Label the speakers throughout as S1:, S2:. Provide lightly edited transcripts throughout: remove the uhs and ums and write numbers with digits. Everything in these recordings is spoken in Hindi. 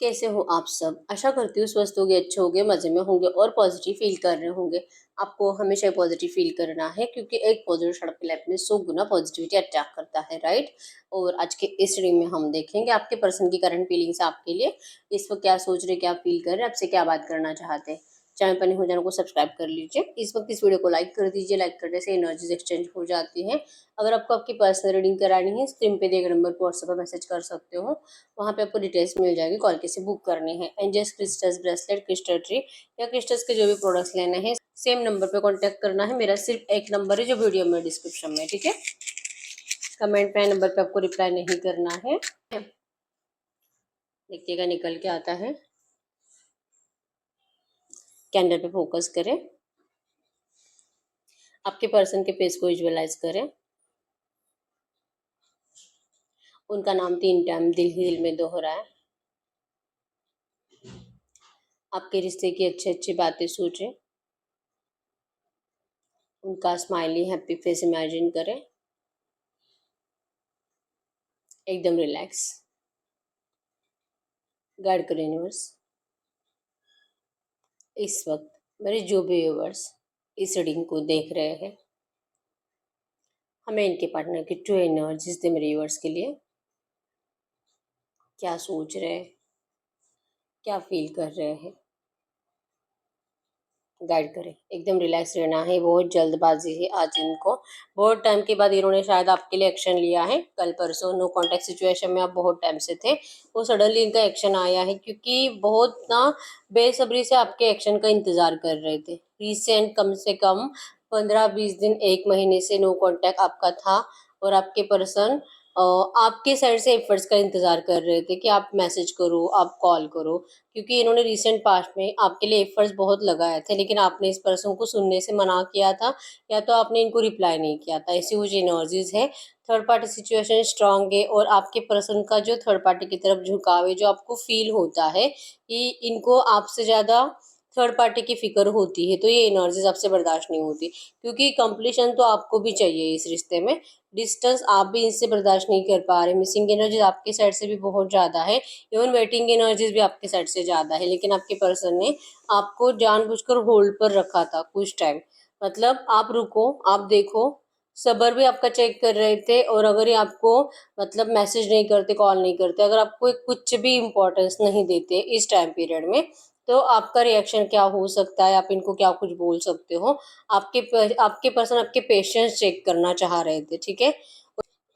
S1: कैसे हो आप सब? आशा करती हूँ स्वस्थ होंगे, अच्छे होंगे, मज़े में होंगे और पॉजिटिव फ़ील कर रहे होंगे। आपको हमेशा पॉजिटिव फ़ील करना है क्योंकि एक पॉजिटिव शॉट आपकी लाइफ़ में 100 गुना पॉजिटिविटी अट्रैक्ट करता है, राइट? और आज के इस रीडिंग में हम देखेंगे आपके पर्सन की करंट फीलिंग्स आपके लिए, इस वक़्त क्या सोच रहे, क्या फ़ील कर रहे हैं, आपसे क्या बात करना चाहते हैं। चैनल पर नहीं हो चैनल को सब्सक्राइब कर लीजिए। इस वक़्त इस वीडियो को लाइक कर दीजिए, लाइक करने से एनर्जीज़ एक्सचेंज हो जाती हैं। अगर आपको आपकी पर्सनल रीडिंग करानी है, स्क्रीन पे दिए गए नंबर पर व्हाट्सएप पर मैसेज कर सकते हो। वहाँ पे आपको डिटेल्स मिल जाएगी, कॉल कैसे बुक करने हैं। Angels crystals bracelet, crystal tree या क्रिस्टल्स के जो भी प्रोडक्ट्स लेने हैं, सेम नंबर पे कांटेक्ट करना है। मेरा सिर्फ एक नंबर है जो वीडियो में डिस्क्रिप्शन में, ठीक है। कमेंट में नंबर पे आपको रिप्लाई नहीं करना है। देखिएगा निकल के आता है। कैंडल पे फोकस करें, आपके पर्सन के फेस को विजुअलाइज करें। उनका नाम 3 टाइम दिल ही दिल में दोहराएं। आपके रिश्ते की अच्छी अच्छी बातें सोचें। उनका स्माइली हैप्पी फेस इमेजिन करें। एकदम रिलैक्स। गाइड करें यूनिवर्स। इस वक्त मेरे जो भी व्यूअर्स इस रीडिंग को देख रहे हैं, हमें इनके पार्टनर की ट्रू एनर्जीज दे। मेरे व्यूअर्स के लिए क्या सोच रहे हैं, क्या फील कर रहे हैं, गाइड करें। एकदम रिलैक्स रहना है। बहुत जल्दबाजी है आज इनको। बहुत टाइम के बाद इन्होंने शायद आपके लिए एक्शन लिया है। कल परसों नो कांटेक्ट सिचुएशन में आप बहुत टाइम से थे, वो सडनली इनका एक्शन आया है क्योंकि बहुत ना बेसब्री से आपके एक्शन का इंतजार कर रहे थे। रिसेंट कम से कम 15-20 दिन, 1 महीने से नो कांटेक्ट आपका था और आपके पर्सन आपके साइड से एफर्ट्स का इंतजार कर रहे थे कि आप मैसेज करो, आप कॉल करो, क्योंकि इन्होंने रिसेंट पास्ट में आपके लिए एफर्ट्स बहुत लगाए थे, लेकिन आपने इस पर्सन को सुनने से मना किया था या तो आपने इनको रिप्लाई नहीं किया था। ऐसी कुछ एनर्जीज है। थर्ड पार्टी सिचुएशन स्ट्रांग है और आपके पर्सन का जो थर्ड पार्टी की तरफ झुकाव है, जो आपको फील होता है कि इनको आपसे ज़्यादा थर्ड पार्टी की फिक्र होती है, तो ये एनर्जीज आपसे बर्दाश्त नहीं होती क्योंकि कंप्लीशन तो आपको भी चाहिए इस रिश्ते में। डिस्टेंस आप भी इससे बर्दाश्त नहीं कर पा रहे। मिसिंग एनर्जीज आपकी साइड से भी बहुत ज़्यादा है। इवन वेटिंग एनर्जीज भी आपके साइड से ज़्यादा है, लेकिन आपके पर्सन ने आपको जानबूझकर होल्ड पर रखा था कुछ टाइम। मतलब आप रुको, आप देखो, सब्र भी आपका चेक कर रहे थे। और अगर ये आपको मतलब मैसेज नहीं करते, कॉल नहीं करते, अगर आपको कुछ भी इम्पोर्टेंस नहीं देते इस टाइम पीरियड में, तो आपका रिएक्शन क्या हो सकता है, आप इनको क्या कुछ बोल सकते हो। आपके पर्सन आपके पेशेंस चेक करना चाह रहे थे, ठीक है।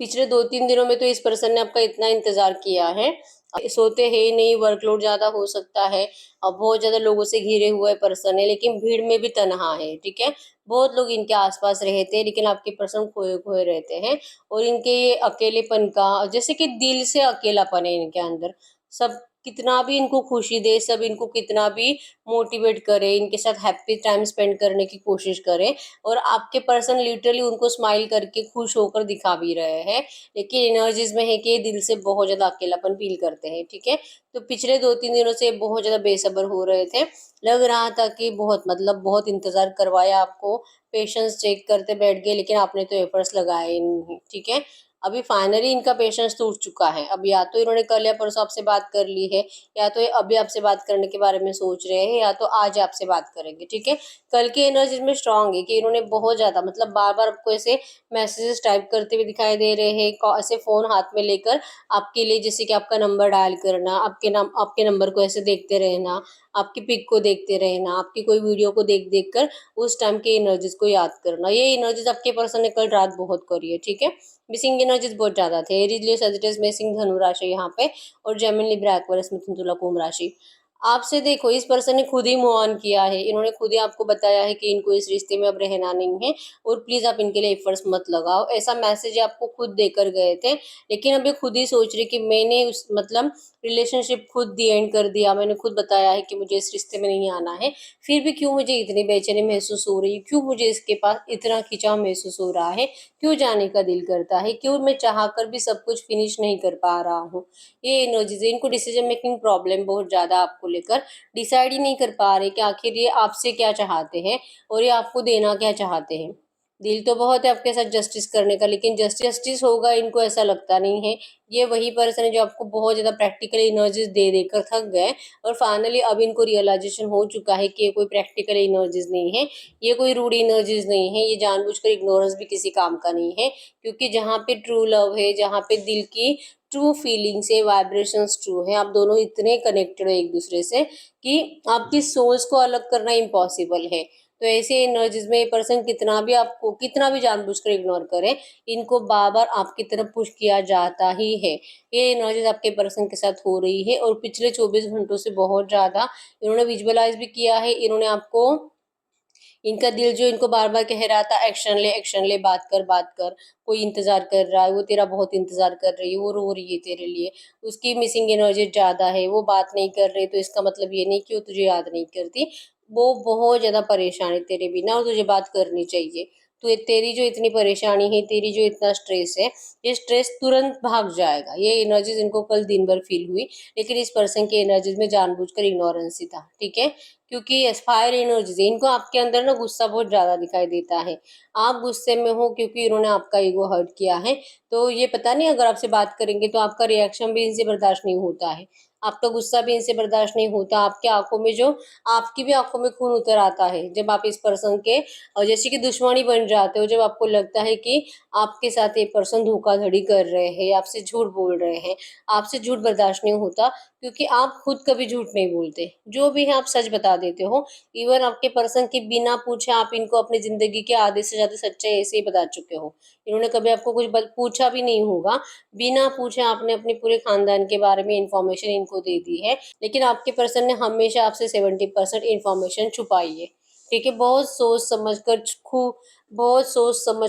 S1: पिछले 2-3 दिनों में तो इस पर्सन ने आपका इतना इंतजार किया है। सोते है ही नहीं, वर्कलोड ज्यादा हो सकता है। अब बहुत ज्यादा लोगों से घिरे हुए पर्सन है, लेकिन भीड़ में भी तनहा है, ठीक है। बहुत लोग इनके आसपास रहते हैं, लेकिन आपके पर्सन खोए खोए रहते हैं। और इनके ये अकेलेपन का, जैसे कि दिल से अकेलापन है इनके अंदर। सब कितना भी इनको खुशी दे, सब इनको कितना भी मोटिवेट करे, इनके साथ हैप्पी टाइम स्पेंड करने की कोशिश करे, और आपके पर्सन लिटरली उनको स्माइल करके खुश होकर दिखा भी रहे हैं, लेकिन एनर्जीज में है कि ये दिल से बहुत ज्यादा अकेलापन फील करते हैं, ठीक है। तो पिछले 2-3 दिनों से बहुत ज्यादा बेसब्र हो रहे थे। लग रहा था कि बहुत मतलब बहुत इंतजार करवाया आपको, पेशेंस चेक करते बैठ गए, लेकिन आपने तो एफर्ट्स लगाए ही नहीं, ठीक है। अभी फाइनली इनका पेशेंस टूट चुका है। अब या तो इन्होंने कल या परसों आपसे बात कर ली है, या तो ये अभी आपसे बात करने के बारे में सोच रहे हैं, या तो आज आपसे बात करेंगे, ठीक है। कल की एनर्जी में स्ट्रांग है कि इन्होंने बहुत ज्यादा मतलब बार बार आपको ऐसे मैसेजेस टाइप करते हुए दिखाई दे रहे हैं, ऐसे फोन हाथ में लेकर आपके लिए, जैसे कि आपका नंबर डायल करना, आपके नंबर को ऐसे देखते रहना, आपकी पिक को देखते रहना, आपकी कोई वीडियो को देख देख कर उस टाइम के एनर्जीज को याद करना। ये एनर्जीज आपके पर्सन ने कल रात बहुत करी है, ठीक है। मिसिंग एनर्जीज बहुत ज्यादा थे। एरीज लियो सजिटेरियस मिसिंग धनु राशि यहाँ पे, और जेमिनी लिब्रा एक्वेरियस मिथुन तुला कुंभ राशि। आपसे देखो, इस पर्सन ने खुद ही मूव ऑन किया है। इन्होंने खुद ही आपको बताया है कि इनको इस रिश्ते में अब रहना नहीं है, और प्लीज आप इनके लिए एफर्ट्स मत लगाओ। ऐसा मैसेज आपको खुद देकर गए थे, लेकिन अब ये खुद ही सोच रहे कि मैंने उस मतलब रिलेशनशिप खुद दी एंड कर दिया, मैंने खुद बताया है कि मुझे इस रिश्ते में नहीं आना है, फिर भी क्यों मुझे इतनी बेचैनी महसूस हो रही है, क्यों मुझे इसके पास इतना खिंचाव महसूस हो रहा है, क्यों जाने का दिल करता है, क्यों मैं चाह कर भी सब कुछ फिनिश नहीं कर पा रहा हूँ। ये एनर्जीज है। इनको डिसीजन मेकिंग प्रॉब्लम बहुत ज्यादा आपको लेकर, डिसाइड ही नहीं कर पा रहे कि आखिर ये आपसे क्या चाहते हैं और ये आपको देना क्या चाहते हैं। दिल तो बहुत है आपके साथ जस्टिस करने का, लेकिन जस्टिस होगा इनको ऐसा लगता नहीं है। ये वही पर्सन है जो आपको बहुत ज्यादा प्रैक्टिकल एनर्जीज दे देकर थक गए, और फाइनली अब इनको रियलाइजेशन हो चुका है कि ये कोई प्रैक्टिकल एनर्जीज नहीं है, ये कोई रूड एनर्जीज नहीं है, ये जानबूझकर इग्नोरेंस भी किसी काम का नहीं है। क्योंकि जहाँ पे ट्रू लव है, जहाँ पे दिल की ट्रू फीलिंग्स है, वाइब्रेशंस ट्रू है, आप दोनों इतने कनेक्टेड हो एक दूसरे से कि आपकी सोल्स को अलग करना इम्पॉसिबल है। तो ऐसे एनर्जीज में ये पर्सन कितना भी आपको कितना भी जानबूझकर इग्नोर करे, इनको बार बार आपकी तरफ पुश किया जाता ही है। ये एनर्जीज आपके पर्सन के साथ हो रही है, और पिछले 24 घंटों से बहुत ज्यादा इन्होंने विजुअलाइज भी किया है। इन्होंने आपको, इनका दिल जो इनको बार बार कह रहा था एक्शन ले, बात कर, कोई इंतजार कर रहा है, वो तेरा बहुत इंतजार कर रही है, वो रो रही है तेरे लिए, उसकी मिसिंग एनर्जी ज्यादा है, वो बात नहीं कर रही, तो इसका मतलब ये नहीं कि वो तुझे याद नहीं करती, वो बहुत ज्यादा परेशान है तेरे बिना और तुझे बात करनी चाहिए। तो तेरी जो इतनी परेशानी है, तेरी जो इतना स्ट्रेस है, ये स्ट्रेस तुरंत भाग जाएगा। ये एनर्जीज इनको कल दिन भर फील हुई, लेकिन इस पर्सन की एनर्जीज में जानबूझकर इग्नोरेंस ही था, ठीक है। क्योंकि एस्पायर एनर्जीज, इनको आपके अंदर ना गुस्सा बहुत ज्यादा दिखाई देता है। आप गुस्से में हो क्योंकि इन्होंने आपका ईगो हर्ट किया है। तो ये पता नहीं, अगर आपसे बात करेंगे तो आपका रिएक्शन भी इनसे बर्दाश्त नहीं होता है, आपका गुस्सा भी इनसे बर्दाश्त नहीं होता। आपके आंखों में जो, आपकी भी आंखों में खून उतर आता है जब आप इस पर्सन के और जैसे कि दुश्मनी बन जाते हो, जब आपको लगता है कि आपके साथ ये पर्सन धोखाधड़ी कर रहे हैं, आपसे झूठ बोल रहे हैं। आपसे झूठ बर्दाश्त नहीं होता, क्योंकि आप खुद कभी झूठ नहीं बोलते, जो भी है आप सच बता देते हो। इवन आपके पर्सन के बिना पूछे आप इनको अपनी जिंदगी के आधे से ज्यादा सच्चाई ऐसे ही बता चुके हो। इन्होंने कभी आपको कुछ पूछा भी नहीं होगा, बिना पूछे आपने अपने पूरे खानदान के बारे में इंफॉर्मेशन इनको दे दी है। लेकिन आपके पर्सन ने हमेशा आपसे 70% इंफॉर्मेशन छुपाई है, ठीक है। बहुत सोच समझ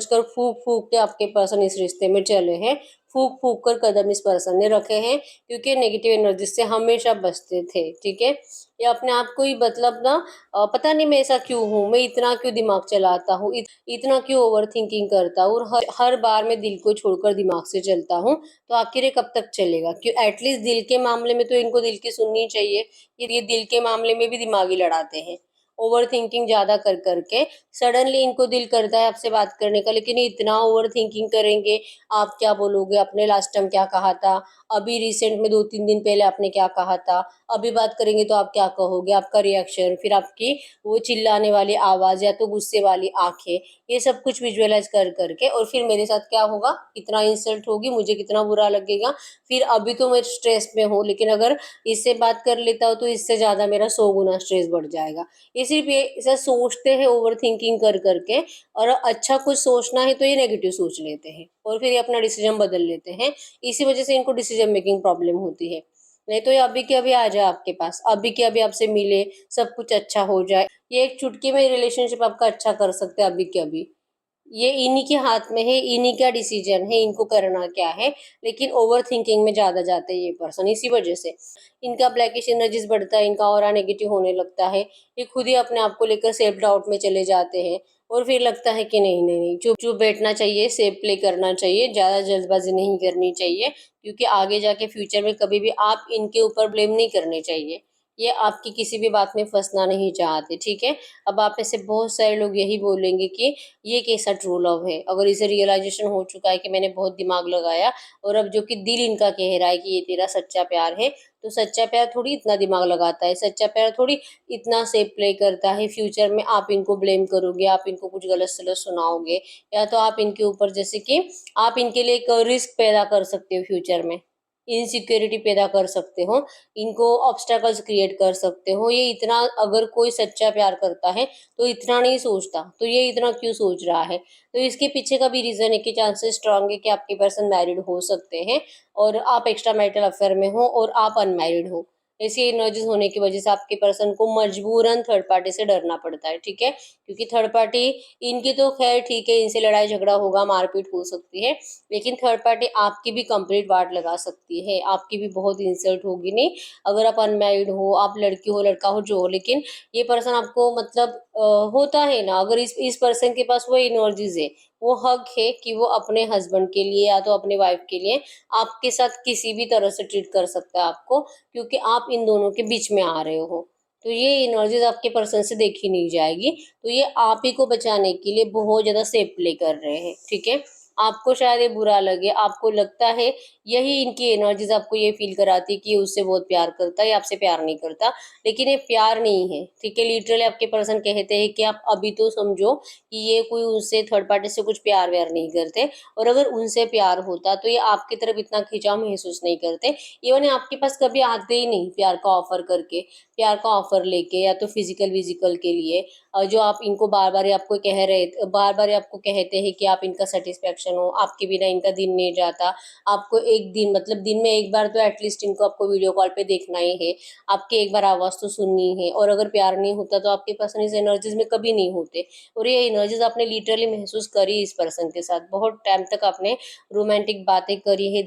S1: कर फूक फूक के आपके पर्सन इस रिश्ते में चले हैं। फूक फूक कर कदम इस पर्सन ने रखे हैं, क्योंकि नेगेटिव एनर्जी से हमेशा बचते थे, ठीक है। ये अपने आप को ही मतलब ना, पता नहीं मैं ऐसा क्यों हूँ, मैं इतना क्यों दिमाग चलाता हूँ, इतना क्यों ओवर थिंकिंग करता हूँ, और हर बार मैं दिल को छोड़कर दिमाग से चलता हूँ। तो आखिर ये कब तक चलेगा? क्यों, एटलीस्ट दिल के मामले में तो इनको दिल की सुननी चाहिए। ये दिल के मामले में भी दिमागी लड़ाते हैं, ओवर थिंकिंग ज्यादा कर करके। सडनली इनको दिल करता है आपसे बात करने का, लेकिन ये इतना ओवर थिंकिंग करेंगे। आप क्या बोलोगे, आपने लास्ट टाइम क्या कहा था, अभी रिसेंट में 2-3 दिन पहले आपने क्या कहा था, अभी बात करेंगे तो आप क्या कहोगे, आपका रिएक्शन, फिर आपकी वो चिल्लाने वाली आवाज या तो गुस्से वाली आंखें, ये सब कुछ विजुअलाइज कर करके, और फिर मेरे साथ क्या होगा, कितना इंसल्ट होगी, मुझे कितना बुरा लगेगा। फिर अभी तो मैं स्ट्रेस में हूँ, लेकिन अगर इससे बात कर लेता हूँ तो इससे ज्यादा मेरा 100 गुना स्ट्रेस बढ़ जाएगा। ये सिर्फ ये ऐसा सोचते हैं ओवर थिंकिंग कर करके, और अच्छा कुछ सोचना है तो ये नेगेटिव सोच लेते हैं, और फिर ये अपना डिसीजन बदल लेते हैं। इसी वजह से इनको डिसीजन मेकिंग प्रॉब्लम होती है। नहीं तो ये अभी के अभी आ जाए आपके पास, अभी के अभी आपसे मिले, सब कुछ अच्छा हो जाए, ये एक चुटकी में रिलेशनशिप आपका अच्छा कर सकते हैं अभी के अभी। ये इन्हीं के हाथ में है, इन्हीं का डिसीजन है, इनको करना क्या है। लेकिन ओवर थिंकिंग में ज्यादा जाते हैं ये पर्सन, इसी वजह से इनका ब्लैकिश एनर्जीज बढ़ता है, इनका ऑरा नेगेटिव होने लगता है। ये खुद ही अपने आप को लेकर सेल्फ डाउट में चले जाते हैं, और फिर लगता है कि नहीं नहीं नहीं, चुप चुप बैठना चाहिए, सेफ प्ले करना चाहिए, ज्यादा जल्दबाजी नहीं करनी चाहिए। क्योंकि आगे जाके फ्यूचर में कभी भी आप इनके ऊपर ब्लेम नहीं करने चाहिए। ये आपकी किसी भी बात में फंसना नहीं चाहते, ठीक है। अब आप में से बहुत सारे लोग यही बोलेंगे कि ये कैसा ट्रू लव है, अगर इसे रियलाइजेशन हो चुका है कि मैंने बहुत दिमाग लगाया, और अब जो कि दिल इनका कह रहा है कि ये तेरा सच्चा प्यार है, तो सच्चा प्यार थोड़ी इतना दिमाग लगाता है, सच्चा प्यार थोड़ी इतना सेफ प्ले करता है। फ्यूचर में आप इनको ब्लेम करोगे, आप इनको कुछ गलत सलत सुनाओगे, या तो आप इनके ऊपर जैसे कि आप इनके लिए एक रिस्क पैदा कर सकते हो, फ्यूचर में इनसिक्योरिटी पैदा कर सकते हो, इनको ऑब्स्टेकल्स क्रिएट कर सकते हो। ये इतना, अगर कोई सच्चा प्यार करता है तो इतना नहीं सोचता, तो ये इतना क्यों सोच रहा है? तो इसके पीछे का भी रीजन है कि चांसेस स्ट्रांग है कि आपके पर्सन मैरिड हो सकते हैं, और आप एक्स्ट्रा मैरिटल अफेयर में हो, और आप अनमैरिड हो। ऐसी एनर्जीज होने की वजह से आपके पर्सन को मजबूरन थर्ड पार्टी से डरना पड़ता है, ठीक है। क्योंकि थर्ड पार्टी, इनकी तो खैर ठीक है, इनसे लड़ाई झगड़ा होगा, मारपीट हो सकती है, लेकिन थर्ड पार्टी आपकी भी कंप्लीट वाट लगा सकती है, आपकी भी बहुत इंसल्ट होगी। नहीं, अगर आप अनमैरिड हो, आप लड़की हो लड़का हो जो हो, लेकिन ये पर्सन आपको मतलब होता है ना, अगर इस पर्सन के पास वो एनर्जीज है, वो हक है कि वो अपने हस्बैंड के लिए या तो अपने वाइफ के लिए आपके साथ किसी भी तरह से ट्रीट कर सकता है आपको, क्योंकि आप इन दोनों के बीच में आ रहे हो। तो ये एनर्जीज आपके पर्सन से देखी नहीं जाएगी। तो ये आप ही को बचाने के लिए बहुत ज़्यादा सेफ प्ले कर रहे हैं, ठीक है। आपको शायद ये बुरा लगे, आपको लगता है यही इनकी एनर्जीज आपको ये फील कराती है कि ये उससे बहुत प्यार करता है या आपसे प्यार नहीं करता, लेकिन ये प्यार नहीं है, ठीक है। लिटरली आपके पर्सन कहते हैं कि आप अभी तो समझो कि ये कोई उनसे थर्ड पार्टी से कुछ प्यार व्यार नहीं करते, और अगर उनसे प्यार होता तो ये आपकी तरफ इतना खिंचाव महसूस नहीं करते। इवन ये आपके पास कभी आते ही नहीं प्यार का ऑफर करके, प्यार का ऑफर लेके, या तो फिजिकल विजिकल के लिए। जो आप इनको बार बार आपको कह रहे, बार बार आपको कहते हैं कि आप इनका सेटिस्फेक्शन हो, आपके बिना इनका दिन नहीं जाता। आपको एक दिन मतलब दिन में एक बार तो एटलीस्ट इनको आपको वीडियो कॉल पे देखना ही है, आपकी एक बार आवाज़ तो सुननी है। और अगर प्यार नहीं होता तो आपके पर्सन इस एनर्जीज में कभी नहीं होते। और ये एनर्जीज आपने लिटरली महसूस करी इस पर्सन के साथ, बहुत टाइम तक आपने रोमांटिक बातें करी है,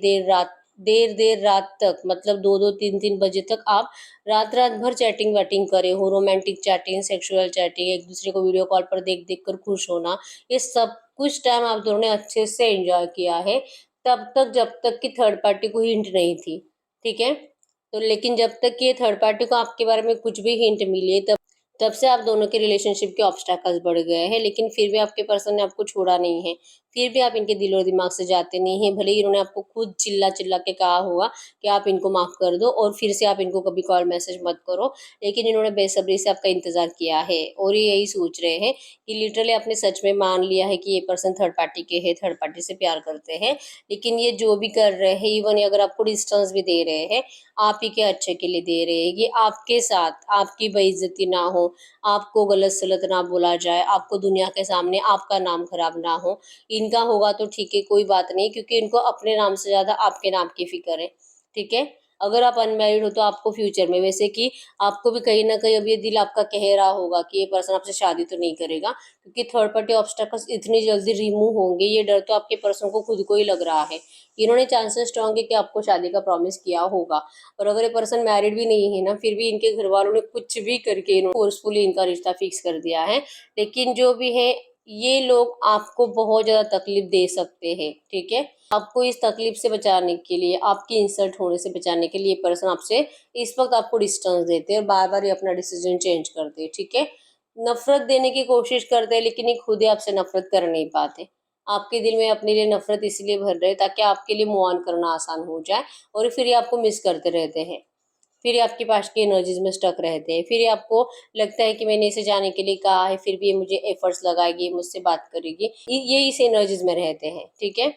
S1: देर देर रात तक, मतलब 2-2 3-3 बजे तक आप रात रात भर चैटिंग वैटिंग करे हो, रोमांटिक चैटिंग, सेक्सुअल चैटिंग, एक दूसरे को वीडियो कॉल पर देख देख कर खुश होना, ये सब कुछ टाइम आप दोनों ने अच्छे से एंजॉय किया है, तब तक जब तक कि थर्ड पार्टी को हिंट नहीं थी, ठीक है। तो लेकिन जब तक कि ये थर्ड पार्टी को आपके बारे में कुछ भी हिंट मिली, तब तब से आप दोनों के रिलेशनशिप के ऑब्स्टैकल्स बढ़ गए हैं, लेकिन फिर भी आपके पर्सन ने आपको छोड़ा नहीं है। फिर भी आप इनके दिल और दिमाग से जाते नहीं हैं। भले ही इन्होंने आपको खुद चिल्ला चिल्ला के कहा होगा कि आप इनको माफ़ कर दो और फिर से आप इनको कभी कॉल मैसेज मत करो, लेकिन इन्होंने बेसब्री से आपका इंतज़ार किया है और ये यही सोच रहे हैं कि लिटरली आपने सच में मान लिया है कि ये पर्सन थर्ड पार्टी के हैं, थर्ड पार्टी से प्यार करते हैं। लेकिन ये जो भी कर रहे हैं, इवन अगर आपको डिस्टेंस भी दे रहे हैं, आप ही के अच्छे के लिए दे रहे हैं, कि आपके साथ आपकी बेइज्जती ना हो, आपको गलत सलत ना बोला जाए, आपको दुनिया के सामने आपका नाम खराब ना हो। इनका होगा तो ठीक है, कोई बात नहीं, क्योंकि इनको अपने नाम से ज़्यादा आपके नाम की फ़िक्र है, ठीक है। अगर आप अनमैरिड हो तो आपको फ्यूचर में, वैसे कि आपको भी कहीं न कहीं अब ये दिल आपका कह रहा होगा कि ये पर्सन आपसे शादी तो नहीं करेगा, क्योंकि थर्ड पार्टी ऑब्स्टेकल्स इतनी जल्दी रिमूव होंगे, ये डर तो आपके पर्सन को खुद को ही लग रहा है। इन्होंने चांसेस स्ट्रॉन्ग है कि आपको शादी का प्रॉमिस किया होगा। और अगर ये पर्सन मैरिड भी नहीं है ना, फिर भी इनके घर वालों ने कुछ भी करके इन्होंने फोर्सफुली इनका रिश्ता फिक्स कर दिया है। लेकिन जो भी है, ये लोग आपको बहुत ज़्यादा तकलीफ दे सकते हैं, ठीक है। आपको इस तकलीफ से बचाने के लिए, आपकी इंसल्ट होने से बचाने के लिए पर्सन आपसे इस वक्त आपको डिस्टेंस देते हैं और बार बार ये अपना डिसीजन चेंज करते हैं, ठीक है। नफरत देने की कोशिश करते हैं, लेकिन ये खुद ही आपसे नफरत कर नहीं पाते। आपके दिल में अपने लिए नफरत इसलिए भर रहे हैं ताकि आपके लिए मूव ऑन करना आसान हो जाए, और फिर ये आपको मिस करते रहते हैं। फिर ये आपके पास की एनर्जीज में स्टक रहते हैं। फिर ये आपको लगता है कि मैंने इसे जाने के लिए कहा है, फिर भी ये मुझे एफर्ट्स लगाएगी, मुझसे बात करेगी, ये इस एनर्जीज में रहते हैं, ठीक है।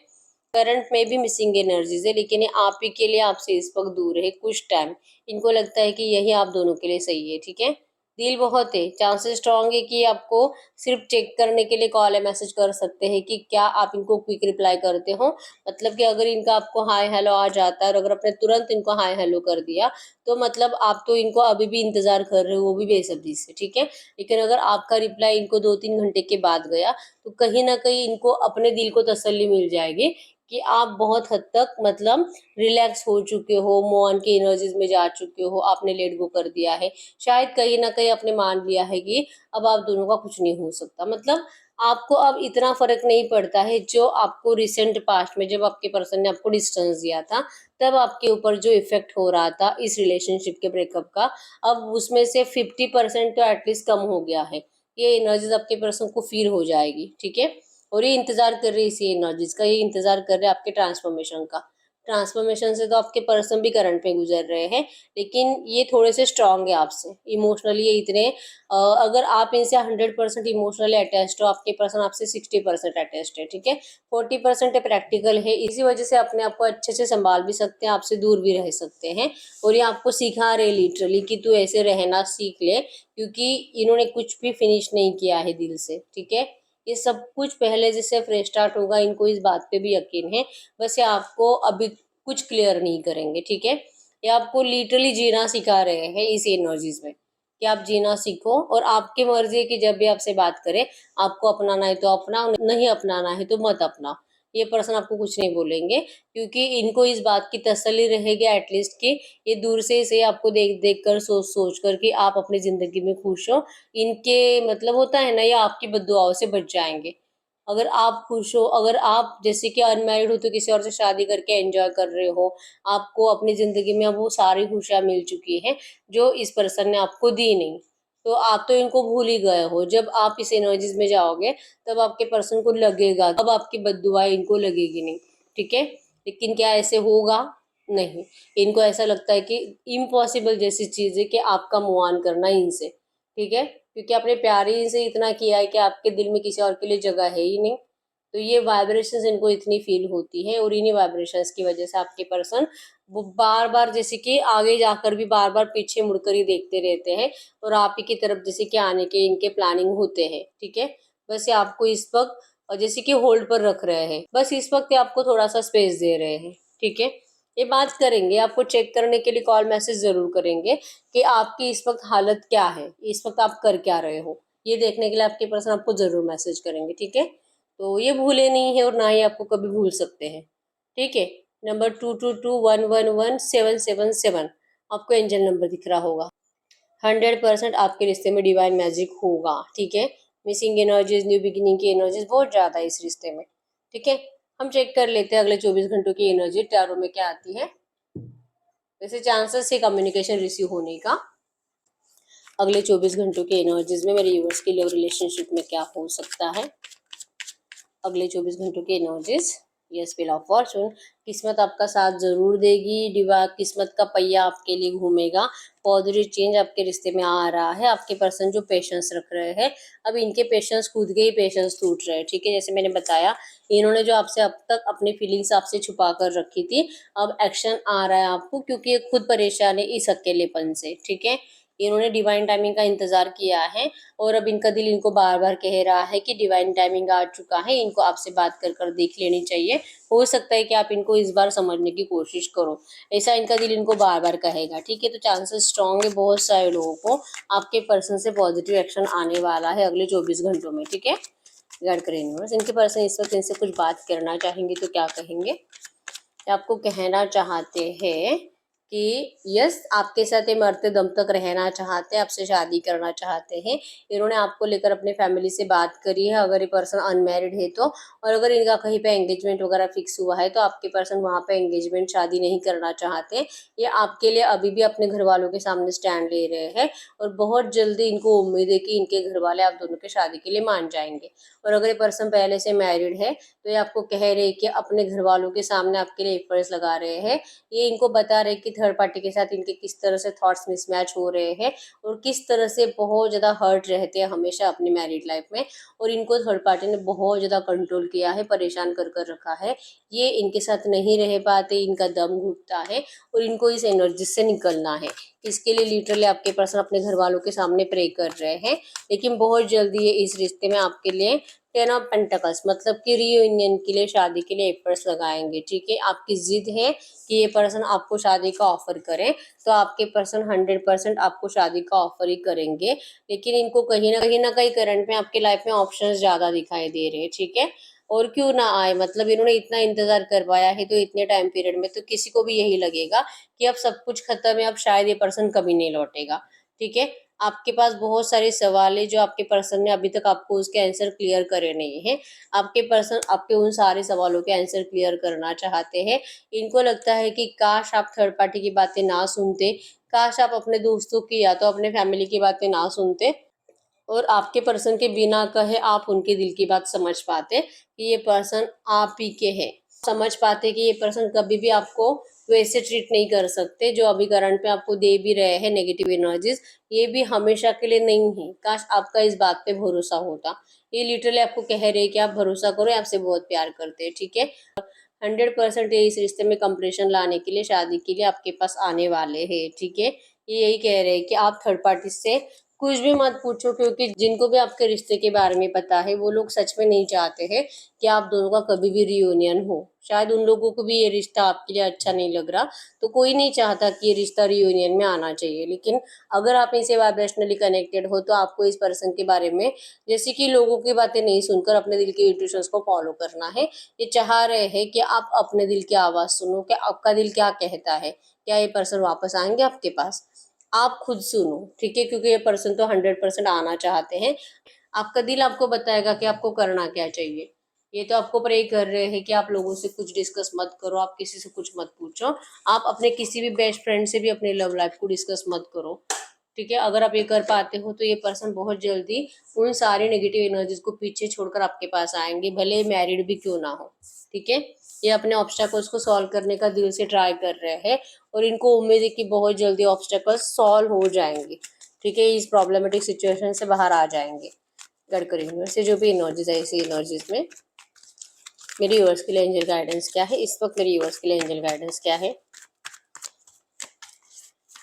S1: करंट में भी मिसिंग एनर्जीज है, लेकिन ये आप ही के लिए आपसे इस वक्त दूर है कुछ टाइम। इनको लगता है कि यही आप दोनों के लिए सही है, ठीक है। दिल बहुत है, चांसेस स्ट्रांग है कि आपको सिर्फ चेक करने के लिए कॉल या मैसेज कर सकते हैं कि क्या आप इनको क्विक रिप्लाई करते हो। मतलब कि अगर इनका आपको हाय हेलो आ जाता है और अगर आपने तुरंत इनको हाय हेलो कर दिया, तो मतलब आप तो इनको अभी भी इंतजार कर रहे हो, वो भी बेसब्री से, ठीक है। लेकिन अगर आपका रिप्लाई इनको 2-3 घंटे के बाद गया, तो कहीं ना कहीं इनको अपने दिल को तसल्ली मिल जाएगी कि आप बहुत हद तक मतलब रिलैक्स हो चुके हो, मोहन की एनर्जीज में जा चुके हो, आपने लेट गो कर दिया है। शायद कहीं ना कहीं आपने मान लिया है कि अब आप दोनों का कुछ नहीं हो सकता। मतलब आपको अब इतना फर्क नहीं पड़ता है, जो आपको रिसेंट पास्ट में जब आपके पर्सन ने आपको डिस्टेंस दिया था, तब आपके ऊपर जो इफेक्ट हो रहा था इस रिलेशनशिप के ब्रेकअप का, अब उसमें से 50% तो एटलीस्ट कम हो गया है। ये एनर्जीज आपके पर्सन को फील हो जाएगी, ठीक है। और ये इंतजार कर रही है इसी एनर्जीज का, ये इंतजार कर रहे हैं आपके ट्रांसफॉर्मेशन का। ट्रांसफॉर्मेशन से तो आपके पर्सन भी करंट में गुजर रहे हैं, लेकिन ये थोड़े से स्ट्रांग है आपसे इमोशनली, ये इतने अगर आप इनसे 100% इमोशनली अटैच्ड हो, आपके पर्सन आपसे 60% अटैच्ड है, ठीक है। 40% प्रैक्टिकल है, इसी वजह से अपने आप को अच्छे से संभाल भी सकते हैं, आपसे दूर भी रह सकते हैं। और ये आपको सिखा रहे लिटरली कि तू ऐसे रहना सीख ले, क्योंकि इन्होंने कुछ भी फिनिश नहीं किया है दिल से, ठीक है। ये सब कुछ पहले जैसे फ्रेश स्टार्ट होगा, इनको इस बात पे भी यकीन है। बस ये आपको अभी कुछ क्लियर नहीं करेंगे, ठीक है। ये आपको लिटरली जीना सिखा रहे हैं इस एनर्जीज में, कि आप जीना सीखो, और आपकी मर्जी है कि जब भी आपसे बात करें, आपको अपनाना है तो अपनाओ, नहीं अपनाना है तो मत अपनाओ। ये पर्सन आपको कुछ नहीं बोलेंगे, क्योंकि इनको इस बात की तसल्ली रहेगी एटलीस्ट कि ये दूर से इसे आपको देख देख कर, सोच सोच कर कि आप अपनी जिंदगी में खुश हो। इनके मतलब होता है ना, ये आपकी बद्दुआओं से बच जाएंगे। अगर आप खुश हो, अगर आप जैसे कि अनमैरिड हो तो किसी और से शादी करके एंजॉय कर रहे हो, आपको अपनी ज़िंदगी में अब वो सारी खुशियाँ मिल चुकी हैं, जो इस पर्सन ने आपको दी नहीं। तो आप तो इनको भूल ही गए हो। जब आप इस एनर्जीज़ में जाओगे, तब आपके पर्सन को लगेगा, अब आपकी बद्दुआएँ इनको लगेगी नहीं, ठीक है? लेकिन क्या ऐसे होगा? नहीं। इनको ऐसा लगता है कि इम्पॉसिबल जैसी चीज़ है कि आपका मूव ऑन करना इनसे, ठीक है? क्योंकि आपने प्यार ही इनसे इतना किया है कि आपके दिल में किसी और के लिए जगह है ही नहीं। तो ये वाइब्रेशंस इनको इतनी फील होती है और इन्हीं वाइब्रेशंस की वजह से आपके पर्सन वो बार-बार जैसे कि आगे जाकर भी बार-बार पीछे मुड़कर ही देखते रहते हैं और आप ही की तरफ जैसे कि आने के इनके प्लानिंग होते हैं, ठीक है? बस ये आपको इस वक़्त जैसे कि होल्ड पर रख रहे हैं। बस इस वक़्त ये आपको थोड़ा-सा स्पेस दे रहे हैं, ठीक है? ये बात करेंगे, आपको चेक करने के लिए कॉल मैसेज ज़रूर करेंगे कि आपकी इस वक़्त हालत क्या है? इस वक़्त आप कर क्या रहे हो? ये देखने के लिए आपके पर्सन आपको ज़रूर मैसेज करेंगे, ठीक है? तो ये भूले नहीं हैं और ना ही आपको कभी भूल सकते हैं, ठीक है? नंबर 2221117777 आपको एंजल नंबर दिख रहा होगा। 100% आपके रिश्ते में डिवाइन मैजिक होगा, ठीक है? मिसिंग एनर्जीज़, न्यू बिगिनिंग की एनर्जीज़ बहुत ज़्यादा है इस रिश्ते में, ठीक है? हम चेक कर लेते हैं अगले 24 घंटों की एनर्जी टैरो में क्या आती है। वैसे चांसेस है कम्युनिकेशन रिसीव होने का। अगले 24 घंटों की एनर्जीज़ में मेरे व्यूअर्स के लिए रिलेशनशिप में क्या हो सकता है। अगले 24 घंटों की energies. Yes, wheel of Fortune. किस्मत आपका साथ जरूर देगी। डिवा किस्मत का पहिया आपके लिए घूमेगा। पॉजिटिव चेंज आपके रिश्ते में आ रहा है। आपके पर्सन जो पेशेंस रख रहे हैं, अब इनके पेशेंस खुद के ही पेशेंस टूट रहे हैं, ठीक है? जैसे मैंने बताया, इन्होंने जो आपसे अब तक अपनी फीलिंग्स आपसे छुपा कर रखी थी, अब एक्शन आ रहा है आपको, क्योंकि ये खुद परेशान है इस अकेलेपन से, ठीक है? इन्होंने डिवाइन टाइमिंग का इंतजार किया है और अब इनका दिल इनको बार बार कह रहा है कि डिवाइन टाइमिंग आ चुका है, इनको आपसे बात कर कर देख लेनी चाहिए। हो सकता है कि आप इनको इस बार समझने की कोशिश करो, ऐसा इनका दिल इनको बार बार कहेगा, ठीक है? तो चांसेस स्ट्रॉन्ग है बहुत सारे लोगों को आपके पर्सन से पॉजिटिव एक्शन आने वाला है अगले 24 घंटों में, ठीक है? गाइड करें यूनिवर्स। इनके पर्सन इस वक्त इनसे कुछ बात करना चाहेंगे तो क्या कहेंगे? आपको कहना चाहते हैं कि यस, आपके साथ ये मरते दम तक रहना चाहते हैं, आपसे शादी करना चाहते हैं। इन्होंने आपको लेकर अपने फैमिली से बात करी है, अगर ये पर्सन अनमैरिड है तो। और अगर इनका कहीं पे एंगेजमेंट वगैरह फिक्स हुआ है तो आपके पर्सन वहाँ पे एंगेजमेंट शादी नहीं करना चाहते। ये आपके लिए अभी भी अपने घर वालों के सामने स्टैंड ले रहे हैं और बहुत जल्दी इनको उम्मीद है कि इनके घर वाले आप दोनों के शादी के लिए मान जाएंगे। और अगर ये पर्सन पहले से मैरिड है तो ये आपको कह रहे हैं कि अपने घर वालों के सामने आपके लिए एफर्ट्स लगा रहे हैं। ये इनको बता रहे हैं कि थर्ड पार्टी के साथ इनके किस तरह से थॉट्स मिसमैच हो रहे हैं और किस तरह से बहुत ज़्यादा हर्ट रहते हैं हमेशा अपनी मैरिड लाइफ में। और इनको थर्ड पार्टी ने बहुत ज़्यादा कंट्रोल किया है, परेशान कर कर रखा है। ये इनके साथ नहीं रह पाते, इनका दम घुटता है और इनको इस एनर्जी से निकलना है। इसके लिए लिटरली आपके पर्सन अपने घर वालों के सामने प्रे कर रहे हैं, लेकिन बहुत जल्दी ये इस रिश्ते में आपके लिए 10 ऑफ पेंटिकल्स मतलब कि रीयूनियन के लिए, शादी के लिए एफर्ट्स लगाएंगे, ठीक है? आपकी जिद है कि ये पर्सन आपको शादी का ऑफर करें, तो आपके पर्सन 100% आपको शादी का ऑफर ही करेंगे। लेकिन इनको कहीं ना कहीं करंट में आपके लाइफ में ऑप्शंस ज़्यादा दिखाई दे रहे हैं, ठीक है? और क्यों ना आए, मतलब इन्होंने इतना इंतजार करवाया है तो इतने टाइम पीरियड में तो किसी को भी यही लगेगा कि अब सब कुछ खत्म है, अब शायद ये पर्सन कभी नहीं लौटेगा, ठीक है? आपके पास बहुत सारे सवाल है जो आपके पर्सन ने अभी तक आपको उसके आंसर क्लियर करे नहीं है। आपके पर्सन आपके उन सारे सवालों के आंसर क्लियर करना चाहते हैं। इनको लगता है कि काश आप थर्ड पार्टी की बातें ना सुनते, काश आप अपने दोस्तों की या तो अपने फैमिली की बातें ना सुनते और आपके पर्सन के बिना कहे आप उनके दिल की बात समझ पाते कि ये पर्सन आप ही के हैं। समझ पाते कि ये पर्सन कभी भी आपको वैसे ट्रीट नहीं कर सकते जो अभी करंट में आपको दे भी रहे हैं नेगेटिव एनर्जीज, ये भी हमेशा के लिए नहीं है। काश आपका इस बात पे भरोसा होता। ये लिटरली आपको कह रहे हैं कि आप भरोसा करो, ये आपसे बहुत प्यार करते हैं, ठीक है? 100% ये इस रिश्ते में कंप्रेशन लाने के लिए, शादी के लिए आपके पास आने वाले हैं, ठीक है? ये यही कह रहे हैं कि आप थर्ड पार्टी से कुछ भी मत पूछो, क्योंकि जिनको भी आपके रिश्ते के बारे में पता है वो लोग सच में नहीं चाहते हैं कि आप दोनों का कभी भी रियूनियन हो। शायद उन लोगों को भी ये रिश्ता आपके लिए अच्छा नहीं लग रहा, तो कोई नहीं चाहता कि ये रिश्ता रियूनियन में आना चाहिए। लेकिन अगर आप इनसे वाइब्रेशनली कनेक्टेड हो तो आपको इस पर्सन के बारे में जैसे कि लोगों की बातें नहीं सुनकर अपने दिल के इंट्यूशंस को फॉलो करना है। ये चाह रहे हैं कि आप अपने दिल की आवाज़ सुनो कि आपका दिल क्या कहता है। क्या ये पर्सन वापस आएंगे आपके पास? आप खुद सुनो, ठीक है? क्योंकि ये पर्सन तो 100% आना चाहते हैं। आपका दिल आपको बताएगा कि आपको करना क्या चाहिए। ये तो आपको प्रे कर रहे हैं कि आप लोगों से कुछ डिस्कस मत करो, आप किसी से कुछ मत पूछो, आप अपने किसी भी बेस्ट फ्रेंड से भी अपने लव लाइफ को डिस्कस मत करो। ठीक है, अगर आप ये कर पाते हो तो ये पर्सन बहुत जल्दी उन सारी नेगेटिव एनर्जीज को पीछे छोड़कर आपके पास आएंगे, भले मैरिड भी क्यों ना हो। ठीक है, ये अपने ऑब्स्टेकल्स को सॉल्व करने का दिल से ट्राई कर रहे हैं और इनको उम्मीद है कि बहुत जल्दी ऑब्स्टेकल्स सॉल्व हो जाएंगे। ठीक है, इस प्रॉब्लमेटिक सिचुएशन से बाहर आ जाएंगे। गडकरी यूनिवर्स से जो भी एनर्जीज है, इसी एनर्जीज में मेरी यूनिवर्स के लिए एंजल गाइडेंस क्या है इस वक्त, मेरी यूनिवर्स के लिए एंजल गाइडेंस क्या है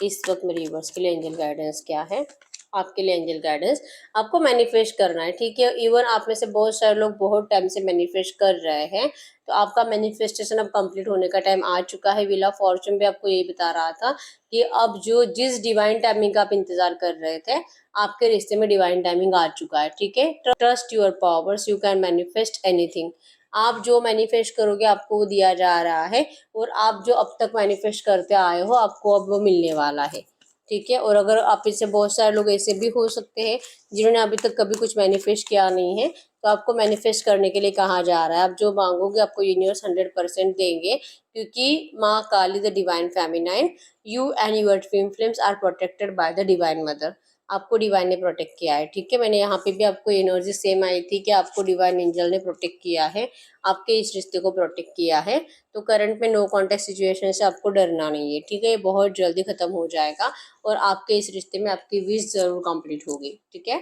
S1: इस वक्त, मेरी यूनिवर्स के लिए एंजल गाइडेंस क्या है आपके लिए एंजल गाइडेंस। आपको मैनिफेस्ट करना है। ठीक है, इवन आप में से बहुत सारे लोग बहुत टाइम से मैनिफेस्ट कर रहे हैं, तो आपका मैनिफेस्टेशन अब कंप्लीट होने का टाइम आ चुका है। व्हील ऑफ फॉर्चून भी आपको यही बता रहा था कि अब जो जिस डिवाइन टाइमिंग का आप इंतजार कर रहे थे, आपके रिश्ते में डिवाइन टाइमिंग आ चुका है। ठीक है, trust your powers, you can manifest anything. आप जो मैनिफेस्ट करोगे आपको वो दिया जा रहा है, और आप जो अब तक मैनिफेस्ट करते आए हो आपको अब वो मिलने वाला है। ठीक है, और अगर आप इससे बहुत सारे लोग ऐसे भी हो सकते हैं जिन्होंने अभी तक कभी कुछ मैनिफेस्ट किया नहीं है, तो आपको मैनिफेस्ट करने के लिए कहा जा रहा है। आप जो मांगोगे आपको यूनिवर्स 100% देंगे, क्योंकि माँ Kali the divine feminine, you and your twin flames are protected by the divine mother. आपको डिवाइन ने प्रोटेक्ट किया है। ठीक है, मैंने यहाँ पे भी आपको एनर्जी सेम आई थी कि आपको डिवाइन एंजल ने प्रोटेक्ट किया है, आपके इस रिश्ते को प्रोटेक्ट किया है। तो करंट में नो कॉन्टेक्ट सिचुएशन से आपको डरना नहीं है। ठीक है, ये बहुत जल्दी खत्म हो जाएगा और आपके इस रिश्ते में आपकी विश जरूर कंप्लीट होगी। ठीक है,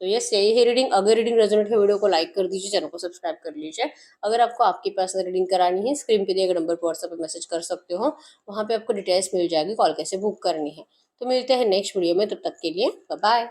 S1: तो ये यही है रीडिंग। अगर रीडिंग रेजोनेट है वीडियो को लाइक कर दीजिए, चैनल को सब्सक्राइब कर लीजिए। अगर आपको आपकी पर्सनल रीडिंग करानी है, स्क्रीन पे दिए गए नंबर पर व्हाट्सएप पे मैसेज कर सकते हो, वहाँ पे आपको डिटेल्स मिल जाएगी, कॉल कैसे बुक करनी है। तो मिलते हैं नेक्स्ट वीडियो में, तब तक के लिए बाय बाय।